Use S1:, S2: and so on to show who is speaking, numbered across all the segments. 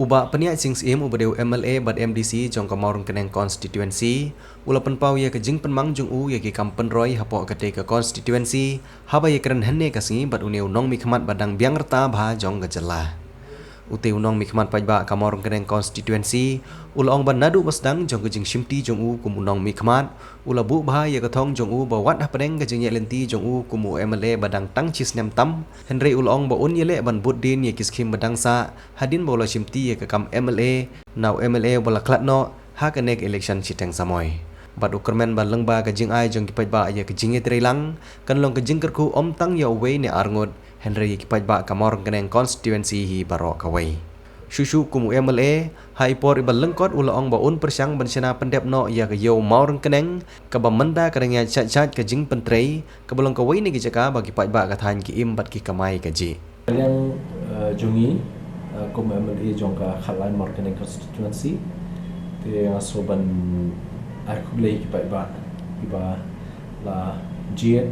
S1: Ubah peniak sing sim ubadeu MLA bad MDC jong kamaurung keneng constituency ula penpau ya kejing penmang jong u ya ki kampen roy hapo kate ke constituency haba ya keren henne kasi bad uneu nong mikmat badang biang rta bha jong gajela ute unong mikmat pajba kamaurung keneng constituency ula ong ban nadu basdang jong kejing shimti jong u kum unong mikmat ula bu bha ya kathong jong u bawat hapdeng kejing ye lenti jong u kumu MLA badang tang chis nem tam henry ula ong ba un yele ban buddin ye kiskim badang sa hadin bola shimti ye kam MLA now MLA bola klatno ha kanek election chiteng samoy bad ukermen ban lengba kejing ai jong kipajba ye kejing ye trelang kan long kejing kerku om tang ya we ne arngot Henry kipajba kamor keneng constituency hi barok kawai. Shushu kumu MLA hai por ibal lengkot ula ong baun persyang bensena pendep no ya ke yo maur keneng ke bamenda kerengnya chat-chat ke jing pentrei ke belong kawai ni gijaka bagi pajba kathan ki im bat ki kamai kaji.
S2: Yang jungi kumu MLA jongka khalai maur keneng constituency te asoban aku beli kipajba iba la jiet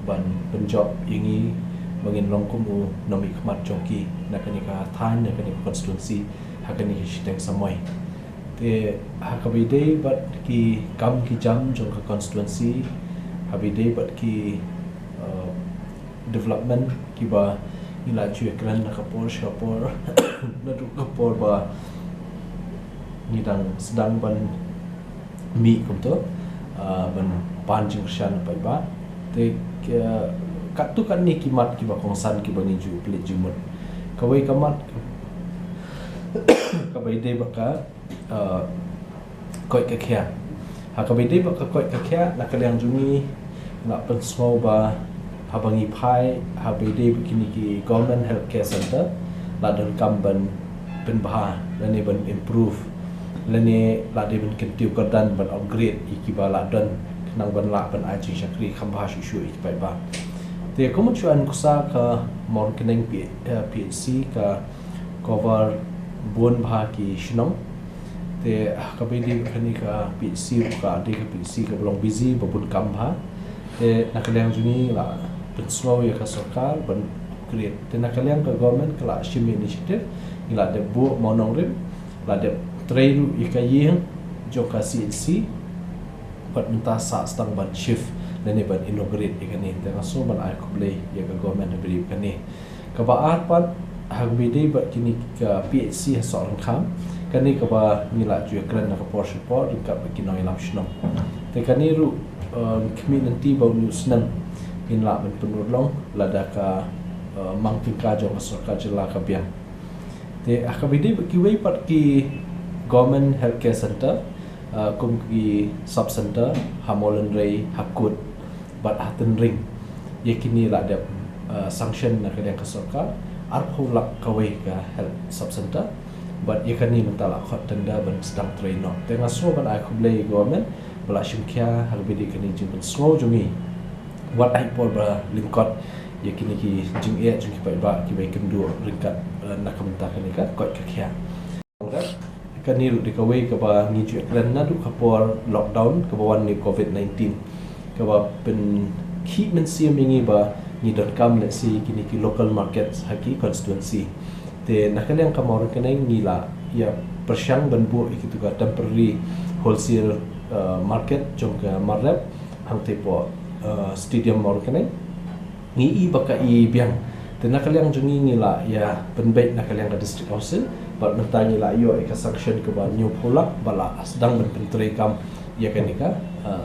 S2: ban penjob ingi bangin long kumu nomi kmat jongki nakanika than nakanika constituency hakani shiteng samoy te hakabide but ki kam ki jam jongka constituency habide but ki development ki ba ila chue kran nakapor shapor nadu kapor ba ngidang sedang ban mi kumto ban panjing shan pai ba te kat tu kan ni kimat ki ba kongsan ki bangi ju pelit jumut kawai kamat kawai de baka koi ka khia ha kawai de baka koi ka khia na kalyang jungi na pen small ba ha bangi phai ha be de bikini ki government health care center la dan kam ban pen bah la ne ban improve la ne la de ban kentiu ka dan ban upgrade ki ba la dan nang ban la ban aji shakri khamba shu shu ik pai ba te kemudian kusa ke mon keneng PHC ke cover bon bha ki shnong te kabili khani ka PHC ka de ka PHC ka belong busy babun kam bha te nakaleng juni la penslo ya ka sarkar ban create te nakaleng ka government kala shim initiative ila de bu monong rim la de train ikayeng joka CNC pat minta sa stang ban shift dan ban inaugurate ikani tengah so ban ai kublai ya ka government beri kani ka ba arpat hagbide ba kini ka PHC hasorang kham kani ka ba nila ju kran na ka portion pot ka kinoi lam shno te kani ru community ba news nam in la ban penurlong lada ka mangpin ka jong sarkar jela ka biang te hagbide ba ki wei pat ki government healthcare center kum ki sub center hamolan rei hakut bat haten ring yakini la de sanction na kadang kasarkar arpho lak kawai ka health sub center but yakani mentala khot tenda ban sedang train no tengah so ban ai khublei government bala shimkhya halbidi kani jiban so jumi wat ai por ba lingkot yakini ki jing e jing ki ba ki bai kendu ringkat nakamta kani ka kot ka khya kani ru de kawai ka ba ni ju klan na du kapor lockdown ka bawan ni covid-19 ka ba pen ki men siamingi ba ni .com let's say kini ki local markets haki constituency te nakalyang kamor kanai ngila ya persyang banbu ikitu ka temporary wholesale market jongka marrep hang tepo stadium mor kanai ngi i baka i biang te nakalyang jungi ngila ya penbait nakalyang ka district council ba mentani la yo ka sanction ke ba new pulak bala sedang pentre kam ya kanika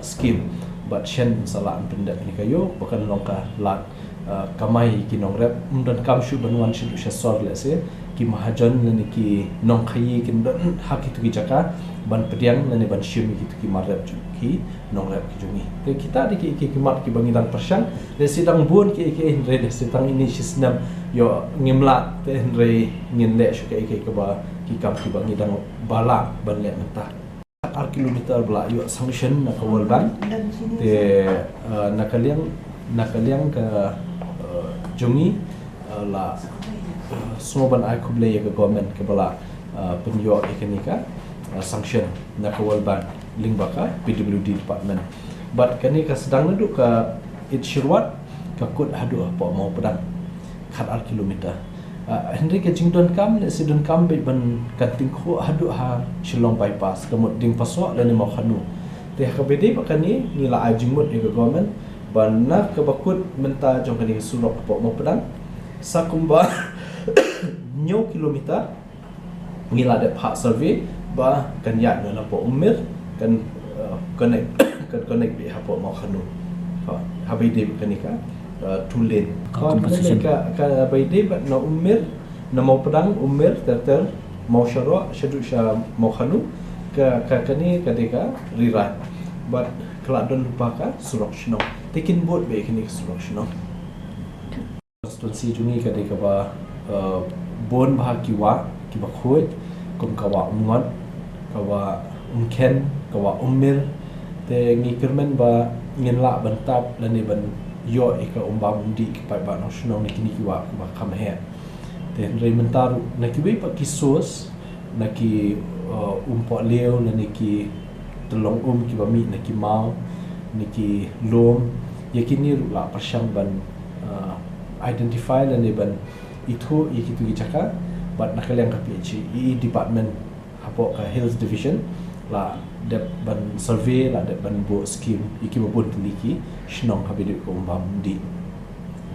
S2: scheme but shen salah pendak ni kayo bahkan longka lat kamai ki nong rep dan kam shu banwan shu sor le se ki mahajan ni ki nong khayi kin hak itu ki jaka ban pediang ni ban shim ki ki marep ki nong rep ki jungi te kita di ki mat ki bangidan persyang le sidang bun ki re sidang ini sistem yo ngimla te re ngin le shu ki ba ki kam ki bangidan bala ban le mentah kilometer bela yuk sanction nak World Bank te nakaliang ke jungi la semua ban aku beli ke government ke bela penyo ekonika sanction nak World Bank link baka PWD department but kani ka sedang duduk ke it shirwat ka kut hadu apa mau pedang khat kilometer Henry ke jing don kam le si don kam be ban kating kho hadu ha shillong bypass kamut ding paswa le ni mau khanu te ha be de bakani ni la ajimut e government ban na ke bakut menta jong kani surok po mo pedang sakumba nyo kilometer ni la de pak survey ba kan ya no na po umir kan connect be ha po mau khanu ha be de bakani ka two lane ka by day but no umir na mau pedang umir ter mau syara syadu sya mau khanu ka kani ketika rirat but kelak don lupa ka surok shno taking boat be kini surok shno konstitusi jungi ketika ba bon bah kiwa khoi kum kawa umngot kawa umken kawa umir te ngikirmen ba nginla bantap lani ban yo ika umbam di kipai ba nasional ni kini kiwa ba kam he te reimentaru na kiwe pa kisos na ki umpo leo na ki telong ki ba mi na ki mau ni ki lom yakini la persyang ban identify la ni ban itu ikitu ki caka bat nakaliang ka PHE department hapo ka health division la de ban survey la de ban bo scheme iki bo teliki shnong habide ko umbam di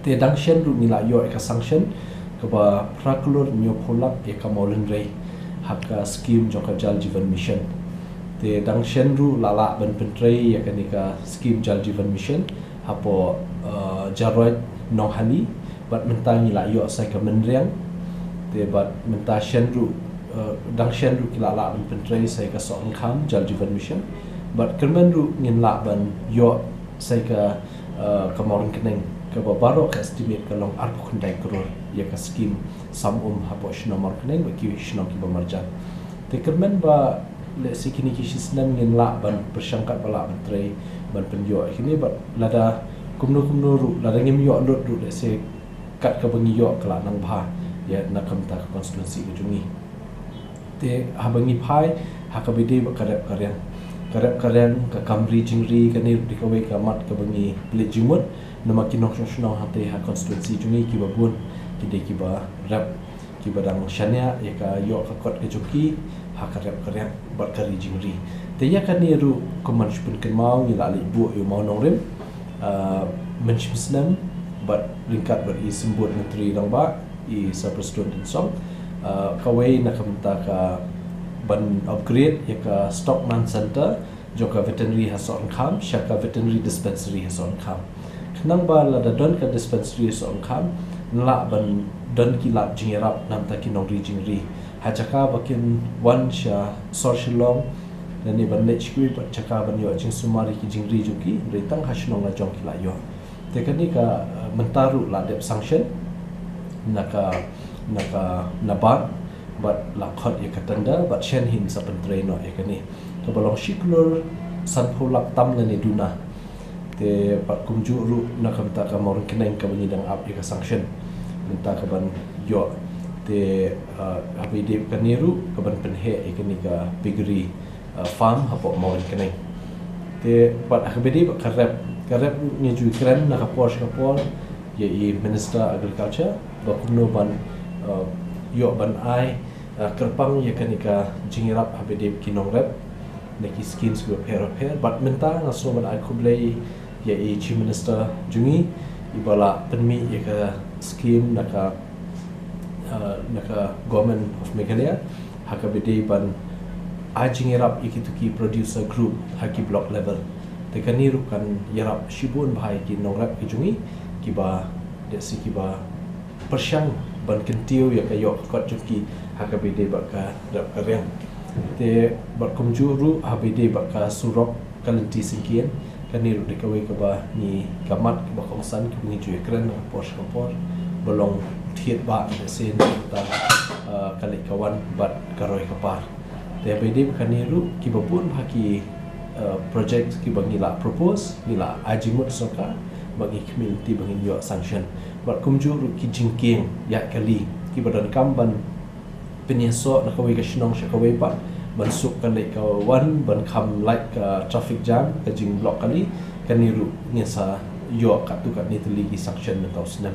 S2: te dang shen ru nila yo ka sanction ka ba praklor nyo pholak e ka molen rei haka scheme joka jal jivan mission te dang shen ru lala ban pentrei ya kanika scheme jal jivan mission hapo jaroit nong hani bat mentang nila yo sai ka menriang te bat menta shen ru dang shen ru kilala ban pentrei sai ka song kham jal jivan mission but kermen ru ngin la ban yo sai ka kamorang keneng ka baro ka estimate ka long arko khundai crore ya ka scheme sam hapo shno mar keneng ba ki shno ki ba marjan te kermen ba le sikini ki shisnam ngin la ban persangkat bala ban trei ban penyo kini ba lada kumno ru lada ngim yo lut ru le se kat ka bangi yo kala nang bha ya nakam ta konstituensi ujungi te habangi phai hakabide ba karep karen ka kamri jingri ka ni dikawai ka mat ka bangi plit jimut nama kinong shno hate ha konstituensi jungi ki babun kide ki ba rap ki badang shania ya ka yo ka kot ke joki ha karep karen bat kari jingri te ya ka ni ru koman shpun ken mau ni la bu yo mau nongrim menshmisnam bat ringkat ber i simbut menteri dang ba i superstone song kawai nakamta ka ban upgrade ya ka Stockman Center joka veterinary hason kham shaka veterinary dispensary hason kham khnang ba la da don ka dispensary hason kham la ban don ki lab jingerap nam ta ki nong ri jingri hachaka bakin one sha social dan ni ban lech kui ba chaka ban yo jing sumari ki jingri juki retang hasnong la jong ki la yo te kani ka mentaru la dep sanction naka nabat but la khot ye katanda but shen hin sa pentre no ye kani to balong shiklor san phulak tam le ni duna te pat kumju ru na kamta ka mor keneng ka bani dang ap ye ka sanction minta ka ban yo te habi de kaniru ka ban penhe ye kani ka piggery farm hapo mor keneng te pat habi de karep ni ju kren na ka posh ye minister agriculture ba kumno ban yo ban ai kerpang ya kanika jingirap habede kinong rep neki skins go pair but menta ngaso ban ai kublei ya chief minister jungi ibala penmi ya ka scheme naka government of Meghalaya hakabede ban ai jingirap ikituki producer group haki block level tekani rukan yarap shibun bhai ki nongrap ki jungi kiba desi kiba persyang ban kentiu ya kayo kot juki hakabide baka rap karyang te bat kumjuru habide baka surok kalenti singkien kani ru dikawai ka ba ni kamat ka kongsan ki ni ju ekran posh kapor bolong thiet ba desi ta kali kawan bat karoi kapar te habide kani ru ki babun haki project ki bangila propose nila ajimut soka bagi community bangin yo sanction bat kumjuru ki jingking ya kali ki badan kamban penyeso na kawai ka shnong sha kawai pa bansuk kali ka wan ban kham like traffic jam ka jing block kali kaniru ngesa yo ka tu ka ni tli ki sanction na tausnam